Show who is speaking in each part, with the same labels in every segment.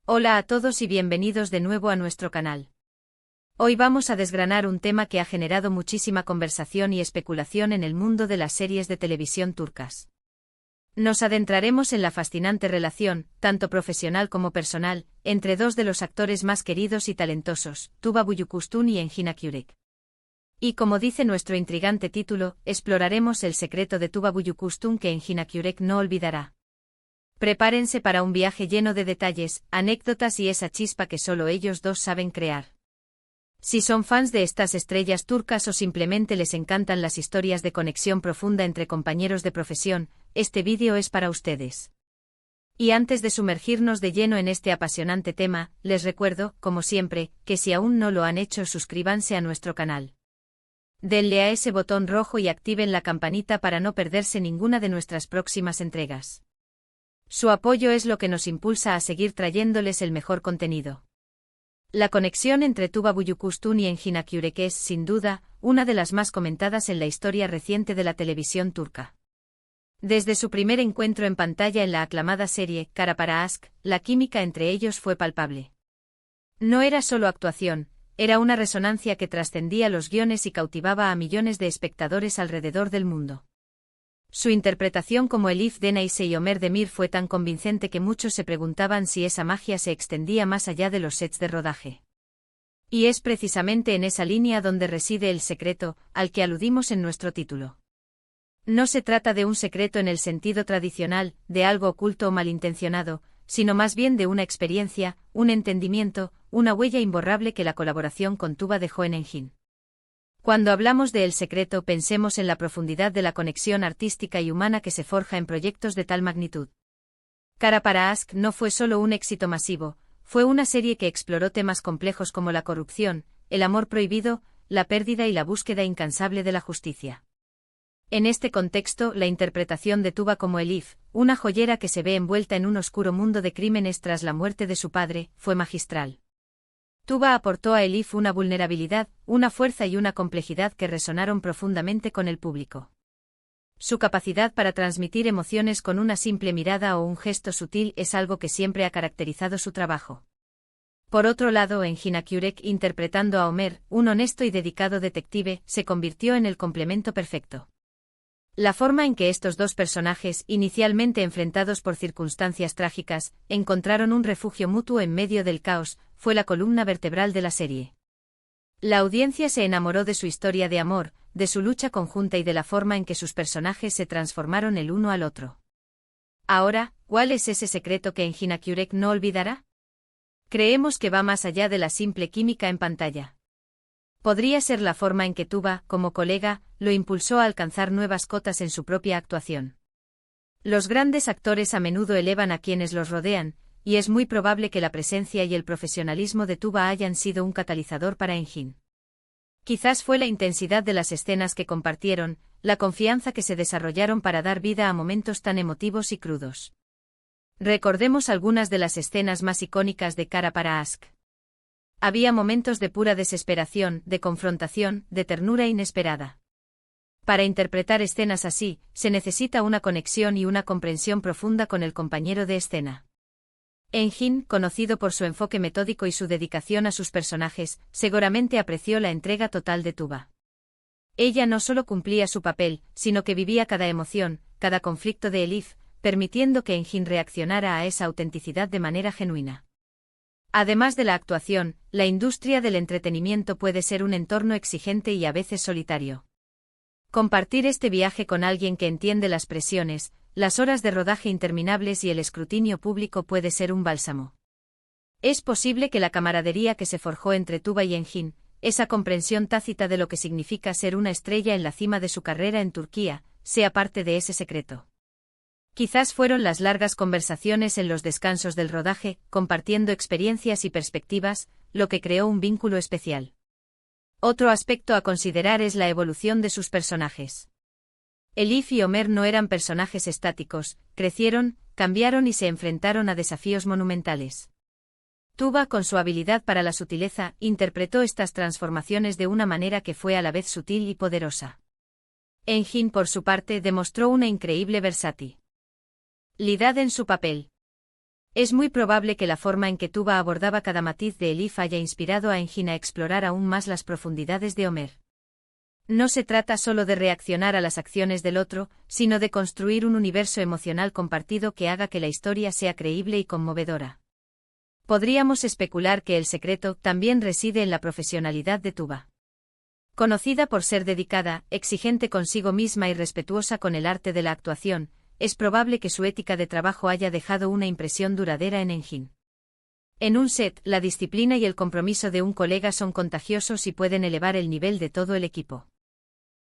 Speaker 1: Hola a todos y bienvenidos de nuevo a nuestro canal. Hoy vamos a desgranar un tema que ha generado muchísima conversación y especulación en el mundo de las series de televisión turcas. Nos adentraremos en la fascinante relación, tanto profesional como personal, entre dos de los actores más queridos y talentosos, Tuba Büyüküstün y Engin Akyürek. Y como dice nuestro intrigante título, exploraremos el secreto de Tuba Büyüküstün que Engin Akyürek no olvidará. Prepárense para un viaje lleno de detalles, anécdotas y esa chispa que solo ellos dos saben crear. Si son fans de estas estrellas turcas o simplemente les encantan las historias de conexión profunda entre compañeros de profesión, este vídeo es para ustedes. Y antes de sumergirnos de lleno en este apasionante tema, les recuerdo, como siempre, que si aún no lo han hecho, suscríbanse a nuestro canal. Denle a ese botón rojo y activen la campanita para no perderse ninguna de nuestras próximas entregas. Su apoyo es lo que nos impulsa a seguir trayéndoles el mejor contenido. La conexión entre Tuba Büyüküstün y Engin Akyürek es, sin duda, una de las más comentadas en la historia reciente de la televisión turca. Desde su primer encuentro en pantalla en la aclamada serie Kara Para Aşk, la química entre ellos fue palpable. No era solo actuación, era una resonancia que trascendía los guiones y cautivaba a millones de espectadores alrededor del mundo. Su interpretación como Elif Denayse y Ömer Demir fue tan convincente que muchos se preguntaban si esa magia se extendía más allá de los sets de rodaje. Y es precisamente en esa línea donde reside el secreto, al que aludimos en nuestro título. No se trata de un secreto en el sentido tradicional, de algo oculto o malintencionado, sino más bien de una experiencia, un entendimiento, una huella imborrable que la colaboración con Tuba dejó en Engin. Cuando hablamos de El secreto, pensemos en la profundidad de la conexión artística y humana que se forja en proyectos de tal magnitud. Kara Para Aşk no fue solo un éxito masivo, fue una serie que exploró temas complejos como la corrupción, el amor prohibido, la pérdida y la búsqueda incansable de la justicia. En este contexto, la interpretación de Tuba como Elif, una joyera que se ve envuelta en un oscuro mundo de crímenes tras la muerte de su padre, fue magistral. Tuba aportó a Elif una vulnerabilidad, una fuerza y una complejidad que resonaron profundamente con el público. Su capacidad para transmitir emociones con una simple mirada o un gesto sutil es algo que siempre ha caracterizado su trabajo. Por otro lado, Engin Akyürek interpretando a Ömer, un honesto y dedicado detective, se convirtió en el complemento perfecto. La forma en que estos dos personajes, inicialmente enfrentados por circunstancias trágicas, encontraron un refugio mutuo en medio del caos, fue la columna vertebral de la serie. La audiencia se enamoró de su historia de amor, de su lucha conjunta y de la forma en que sus personajes se transformaron el uno al otro. Ahora, ¿cuál es ese secreto que Engin Akyürek no olvidará? Creemos que va más allá de la simple química en pantalla. Podría ser la forma en que Tuba, como colega, lo impulsó a alcanzar nuevas cotas en su propia actuación. Los grandes actores a menudo elevan a quienes los rodean, y es muy probable que la presencia y el profesionalismo de Tuba hayan sido un catalizador para Engin. Quizás fue la intensidad de las escenas que compartieron, la confianza que se desarrollaron para dar vida a momentos tan emotivos y crudos. Recordemos algunas de las escenas más icónicas de Kara Para Aşk. Había momentos de pura desesperación, de confrontación, de ternura inesperada. Para interpretar escenas así, se necesita una conexión y una comprensión profunda con el compañero de escena. Engin, conocido por su enfoque metódico y su dedicación a sus personajes, seguramente apreció la entrega total de Tuba. Ella no solo cumplía su papel, sino que vivía cada emoción, cada conflicto de Elif, permitiendo que Engin reaccionara a esa autenticidad de manera genuina. Además de la actuación, la industria del entretenimiento puede ser un entorno exigente y a veces solitario. Compartir este viaje con alguien que entiende las presiones, las horas de rodaje interminables y el escrutinio público puede ser un bálsamo. Es posible que la camaradería que se forjó entre Tuba y Engin, esa comprensión tácita de lo que significa ser una estrella en la cima de su carrera en Turquía, sea parte de ese secreto. Quizás fueron las largas conversaciones en los descansos del rodaje, compartiendo experiencias y perspectivas, lo que creó un vínculo especial. Otro aspecto a considerar es la evolución de sus personajes. Elif y Ömer no eran personajes estáticos, crecieron, cambiaron y se enfrentaron a desafíos monumentales. Tuba, con su habilidad para la sutileza, interpretó estas transformaciones de una manera que fue a la vez sutil y poderosa. Engin, por su parte, demostró una increíble versatilidad en su papel. Es muy probable que la forma en que Tuba abordaba cada matiz de Elif haya inspirado a Engin a explorar aún más las profundidades de Homer. No se trata solo de reaccionar a las acciones del otro, sino de construir un universo emocional compartido que haga que la historia sea creíble y conmovedora. Podríamos especular que el secreto también reside en la profesionalidad de Tuba. Conocida por ser dedicada, exigente consigo misma y respetuosa con el arte de la actuación, es probable que su ética de trabajo haya dejado una impresión duradera en Engin. En un set, la disciplina y el compromiso de un colega son contagiosos y pueden elevar el nivel de todo el equipo.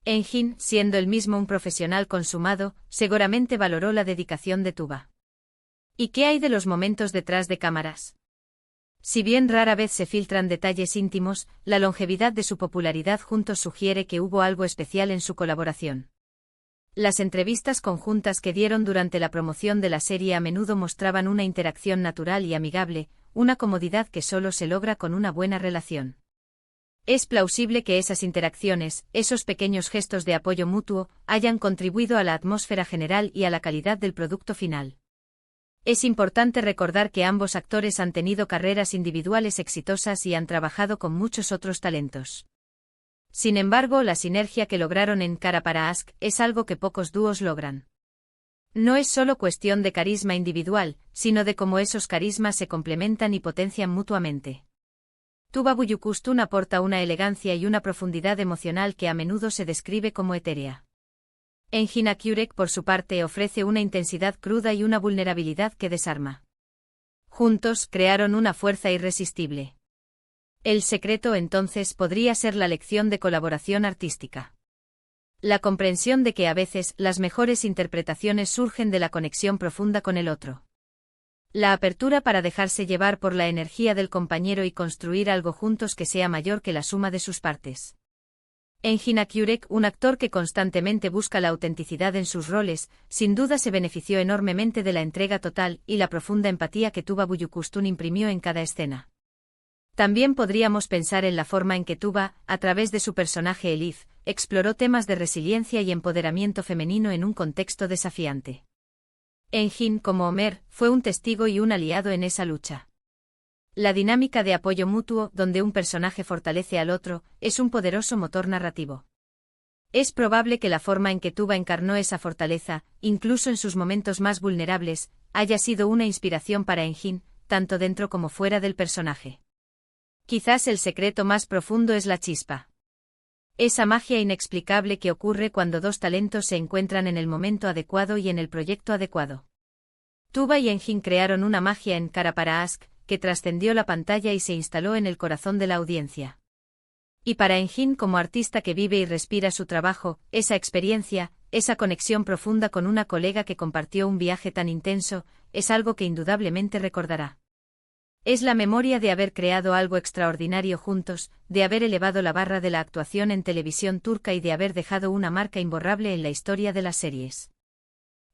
Speaker 1: Engin, siendo él mismo un profesional consumado, seguramente valoró la dedicación de Tuba. ¿Y qué hay de los momentos detrás de cámaras? Si bien rara vez se filtran detalles íntimos, la longevidad de su popularidad juntos sugiere que hubo algo especial en su colaboración. Las entrevistas conjuntas que dieron durante la promoción de la serie a menudo mostraban una interacción natural y amigable, una comodidad que solo se logra con una buena relación. Es plausible que esas interacciones, esos pequeños gestos de apoyo mutuo, hayan contribuido a la atmósfera general y a la calidad del producto final. Es importante recordar que ambos actores han tenido carreras individuales exitosas y han trabajado con muchos otros talentos. Sin embargo, la sinergia que lograron en Cara para Ask es algo que pocos dúos logran. No es solo cuestión de carisma individual, sino de cómo esos carismas se complementan y potencian mutuamente. Tuba Büyüküstün aporta una elegancia y una profundidad emocional que a menudo se describe como etérea. Engin Akyurek, por su parte, ofrece una intensidad cruda y una vulnerabilidad que desarma. Juntos crearon una fuerza irresistible. El secreto entonces podría ser la lección de colaboración artística. La comprensión de que a veces las mejores interpretaciones surgen de la conexión profunda con el otro. La apertura para dejarse llevar por la energía del compañero y construir algo juntos que sea mayor que la suma de sus partes. Engin Akyurek, un actor que constantemente busca la autenticidad en sus roles, sin duda se benefició enormemente de la entrega total y la profunda empatía que Tuba Büyüküstün imprimió en cada escena. También podríamos pensar en la forma en que Tuba, a través de su personaje Elif, exploró temas de resiliencia y empoderamiento femenino en un contexto desafiante. Engin, como Homer, fue un testigo y un aliado en esa lucha. La dinámica de apoyo mutuo, donde un personaje fortalece al otro, es un poderoso motor narrativo. Es probable que la forma en que Tuba encarnó esa fortaleza, incluso en sus momentos más vulnerables, haya sido una inspiración para Engin, tanto dentro como fuera del personaje. Quizás el secreto más profundo es la chispa. Esa magia inexplicable que ocurre cuando dos talentos se encuentran en el momento adecuado y en el proyecto adecuado. Tuba y Engin crearon una magia en Cara para Ask, que trascendió la pantalla y se instaló en el corazón de la audiencia. Y para Engin, como artista que vive y respira su trabajo, esa experiencia, esa conexión profunda con una colega que compartió un viaje tan intenso, es algo que indudablemente recordará. Es la memoria de haber creado algo extraordinario juntos, de haber elevado la barra de la actuación en televisión turca y de haber dejado una marca imborrable en la historia de las series.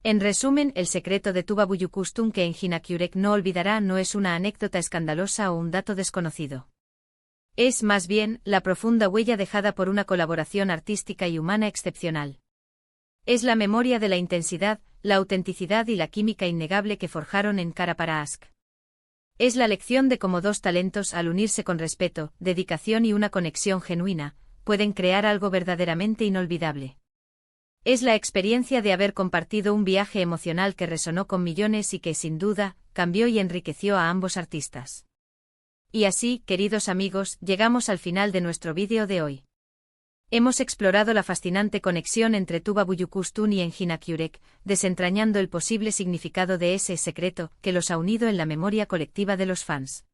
Speaker 1: En resumen, el secreto de Tuba Büyüküstün que Engin Akyurek no olvidará no es una anécdota escandalosa o un dato desconocido. Es, más bien, la profunda huella dejada por una colaboración artística y humana excepcional. Es la memoria de la intensidad, la autenticidad y la química innegable que forjaron en Cara para Ask. Es la lección de cómo dos talentos, al unirse con respeto, dedicación y una conexión genuina, pueden crear algo verdaderamente inolvidable. Es la experiencia de haber compartido un viaje emocional que resonó con millones y que, sin duda, cambió y enriqueció a ambos artistas. Y así, queridos amigos, llegamos al final de nuestro vídeo de hoy. Hemos explorado la fascinante conexión entre Tuba Büyüküstün y Engin Akyurek, desentrañando el posible significado de ese secreto que los ha unido en la memoria colectiva de los fans.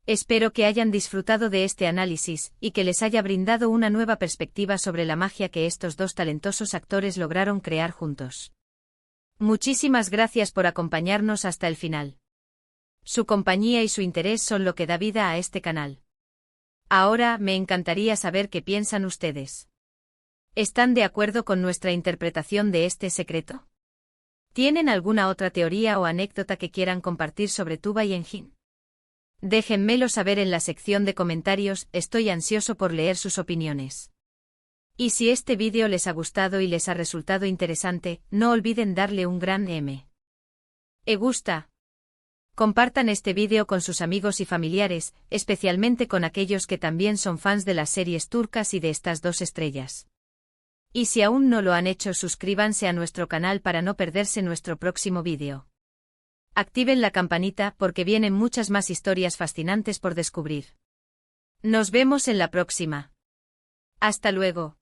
Speaker 1: Espero que hayan disfrutado de este análisis y que les haya brindado una nueva perspectiva sobre la magia que estos dos talentosos actores lograron crear juntos. Muchísimas gracias por acompañarnos hasta el final. Su compañía y su interés son lo que da vida a este canal. Ahora, me encantaría saber qué piensan ustedes. ¿Están de acuerdo con nuestra interpretación de este secreto? ¿Tienen alguna otra teoría o anécdota que quieran compartir sobre Tuba y Engin? Déjenmelo saber en la sección de comentarios, estoy ansioso por leer sus opiniones. Y si este vídeo les ha gustado y les ha resultado interesante, no olviden darle un gran me gusta. Compartan este vídeo con sus amigos y familiares, especialmente con aquellos que también son fans de las series turcas y de estas dos estrellas. Y si aún no lo han hecho, suscríbanse a nuestro canal para no perderse nuestro próximo vídeo. Activen la campanita porque vienen muchas más historias fascinantes por descubrir. Nos vemos en la próxima. Hasta luego.